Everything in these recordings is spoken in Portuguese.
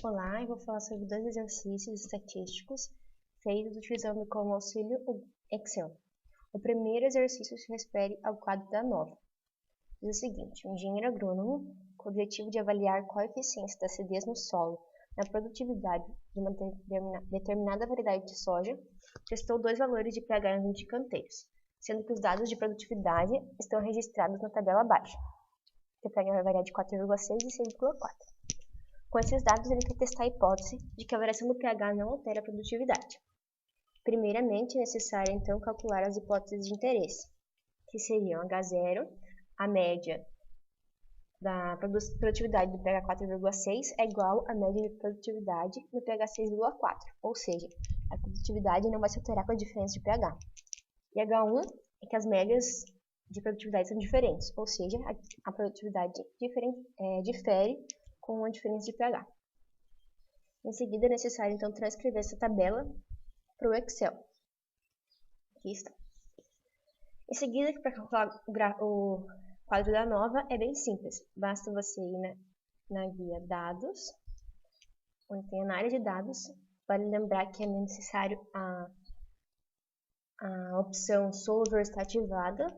Olá, eu vou falar sobre dois exercícios estatísticos feitos utilizando como auxílio o Excel. O primeiro exercício se refere ao quadro da nova. Diz o seguinte: um engenheiro agrônomo, com o objetivo de avaliar qual a eficiência da acidez no solo na produtividade de uma determinada variedade de soja, testou dois valores de pH nos 20 canteiros, sendo que os dados de produtividade estão registrados na tabela abaixo. O pH vai variar de 4,6 e 6,4. Com esses dados, ele quer testar a hipótese de que a variação do pH não altera a produtividade. Primeiramente, é necessário, então, calcular as hipóteses de interesse, que seriam H0, a média da produtividade do pH 4,6 é igual à média de produtividade do pH 6,4, ou seja, a produtividade não vai se alterar com a diferença de pH. E H1 é que as médias de produtividade são diferentes, ou seja, a produtividade difere com a diferença de pH. Em seguida, é necessário, então, transcrever essa tabela para o Excel. Aqui está. Em seguida, para calcular o quadro da nova, é bem simples. Basta você ir na guia Dados, onde tem análise de dados. Vale lembrar que é necessário a opção Solver está ativada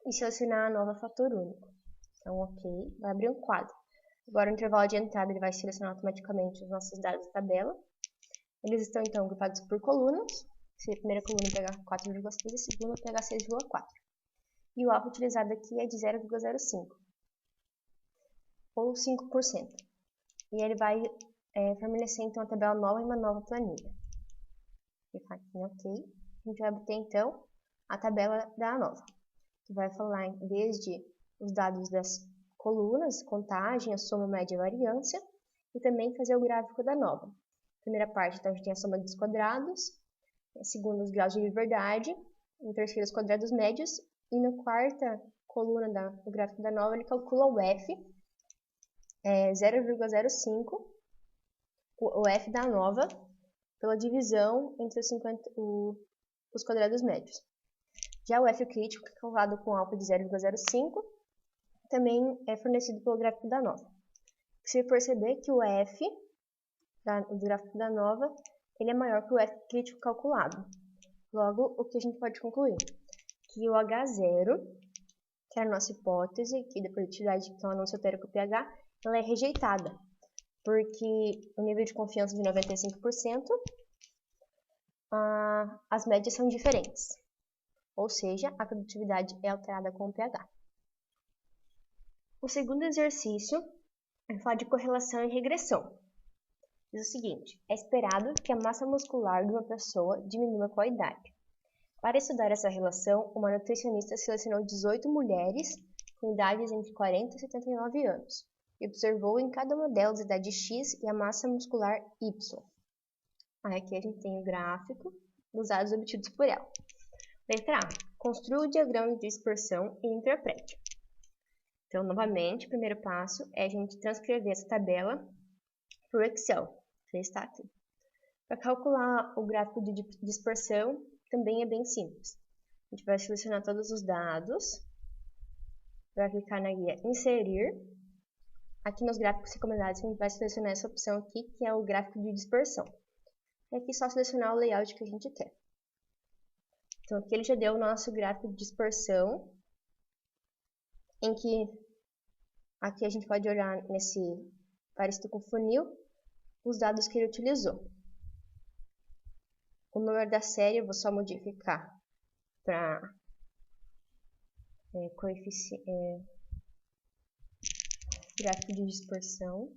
e selecionar a nova fator único. Então, ok, vai abrir um quadro. Agora, o intervalo de entrada ele vai selecionar automaticamente os nossos dados da tabela. Eles estão, então, agrupados por colunas. Se a primeira coluna pegar 4,6 e a segunda pegar 6,4. E o alfa utilizado aqui é de 0,05, ou 5%. E ele vai fornecer, então, a tabela nova em uma nova planilha. Clicar aqui em OK. A gente vai obter, então, a tabela da nova, que vai falar desde os dados das colunas, contagem, a soma, média e variância, e também fazer o gráfico da nova. Primeira parte, então, a gente tem a soma dos quadrados, a segunda, os graus de liberdade, em terceiro, os quadrados médios, e na quarta coluna do gráfico da nova, ele calcula o F, 0,05, o F da nova, pela divisão entre os quadrados médios. Já o F crítico, que é calculado com alfa de 0,05, também é fornecido pelo gráfico da nova. Você perceber que o F do gráfico da nova ele é maior que o F crítico calculado. Logo, o que a gente pode concluir? Que o H0, que é a nossa hipótese aqui da produtividade, então, não se altera com o pH, ela é rejeitada, porque o nível de confiança de 95%, as médias são diferentes, ou seja, a produtividade é alterada com o pH. O segundo exercício é falar de correlação e regressão. Diz o seguinte: é esperado que a massa muscular de uma pessoa diminua com a idade. Para estudar essa relação, uma nutricionista selecionou 18 mulheres com idades entre 40 e 79 anos e observou em cada uma delas a idade X e a massa muscular Y. Aqui a gente tem o gráfico dos dados obtidos por ela. Letra A. Construa o diagrama de dispersão e interprete. Então, novamente, o primeiro passo é a gente transcrever essa tabela para o Excel, que está aqui. Para calcular o gráfico de dispersão, também é bem simples. A gente vai selecionar todos os dados, vai clicar na guia Inserir. Aqui nos gráficos recomendados, a gente vai selecionar essa opção aqui, que é o gráfico de dispersão. E aqui é só selecionar o layout que a gente quer. Então, aqui ele já deu o nosso gráfico de dispersão, em que aqui a gente pode olhar nesse parecido com funil os dados que ele utilizou. O número da série eu vou só modificar para gráfico de dispersão.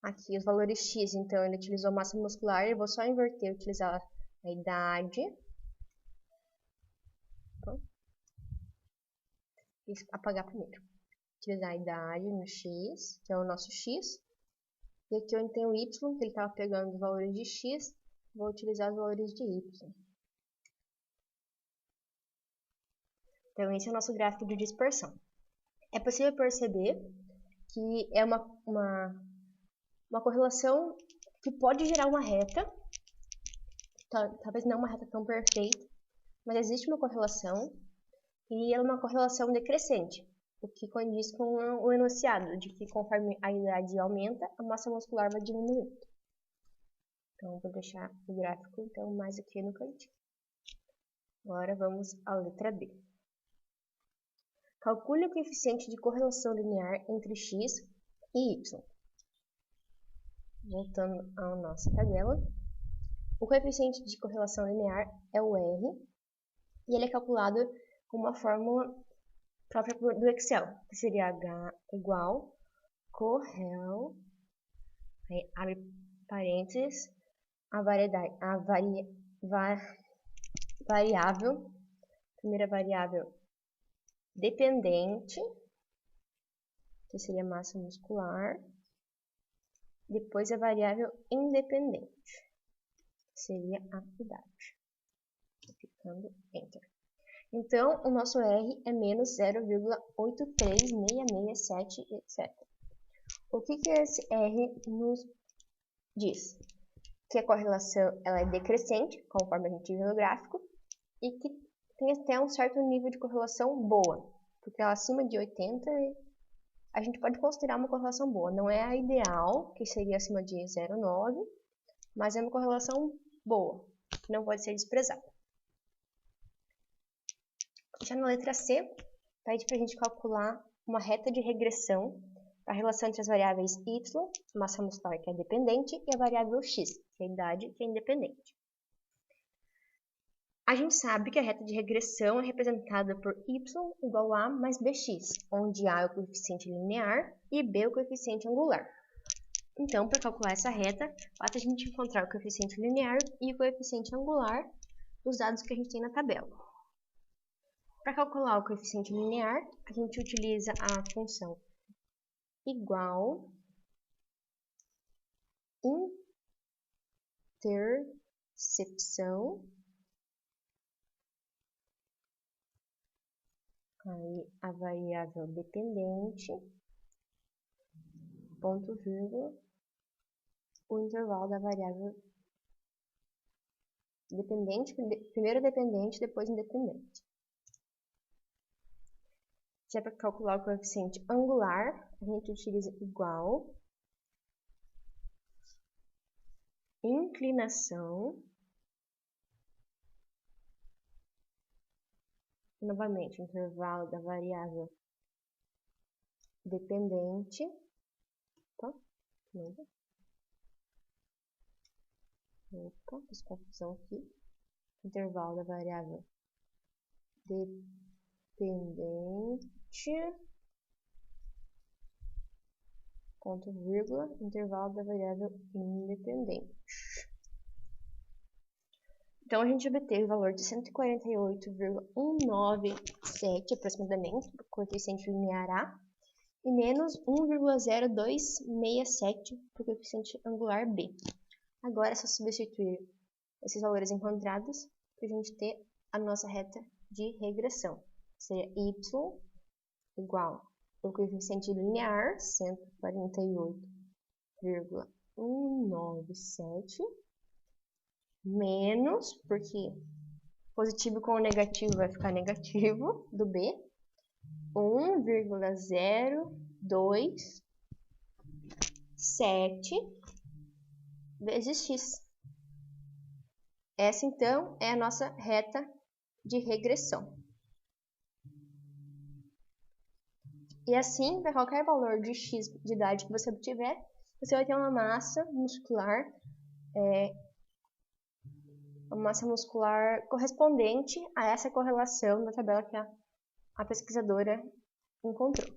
Aqui os valores X, então ele utilizou massa muscular, eu vou só inverter, utilizar a idade. E apagar primeiro. Utilizar a idade no X, que é o nosso X. E aqui onde tem o Y, que ele estava pegando os valores de X, vou utilizar os valores de Y. Então esse é o nosso gráfico de dispersão. É possível perceber que é uma correlação que pode gerar uma reta, talvez não uma reta tão perfeita, mas existe uma correlação, e ela é uma correlação decrescente. o que condiz com o enunciado, de que conforme a idade aumenta, a massa muscular vai diminuindo. Então, vou deixar o gráfico então, mais aqui no cantinho. Agora vamos à letra B. Calcule o coeficiente de correlação linear entre x e y. Voltando à nossa tabela. O coeficiente de correlação linear é o R, e ele é calculado com uma fórmula própria do Excel, que seria H igual correl, aí abre parênteses, variável, primeira variável dependente, que seria massa muscular, depois a variável independente, que seria a idade. Clicando Enter. Então, o nosso R é menos 0,83667, etc. O que esse R nos diz? Que a correlação ela é decrescente, conforme a gente viu no gráfico, e que tem até um certo nível de correlação boa, porque ela acima de 80 a gente pode considerar uma correlação boa. Não é a ideal, que seria acima de 0,9, mas é uma correlação boa, que não pode ser desprezada. Já na letra C, pede para a gente calcular uma reta de regressão para a relação entre as variáveis y, massa muscular, que é dependente, e a variável x, que é a idade, que é independente. A gente sabe que a reta de regressão é representada por y igual a mais bx, onde a é o coeficiente linear e b é o coeficiente angular. Então, para calcular essa reta, basta a gente encontrar o coeficiente linear e o coeficiente angular dos dados que a gente tem na tabela. Para calcular o coeficiente linear, a gente utiliza a função igual intercepção, aí a variável dependente, ponto vírgula, o intervalo da variável dependente, primeiro dependente, depois independente. Já para calcular o coeficiente angular, a gente utiliza igual inclinação, novamente, o intervalo da variável dependente, tá? Opa, fiz confusão aqui. Intervalo da variável dependente, ponto vírgula, intervalo da variável independente. Então, a gente obteve o valor de 148,197 aproximadamente, para o coeficiente linear A, e menos 1,0267 para o coeficiente angular B. Agora é só substituir esses valores encontrados para a gente ter a nossa reta de regressão. Seria y igual ao coeficiente linear, 148,197, menos, porque positivo com o negativo vai ficar negativo, do B, 1,027 vezes x. Essa, então, é a nossa reta de regressão. E assim, para qualquer valor de x de idade que você obtiver, você vai ter uma massa muscular correspondente a essa correlação da tabela que a pesquisadora encontrou.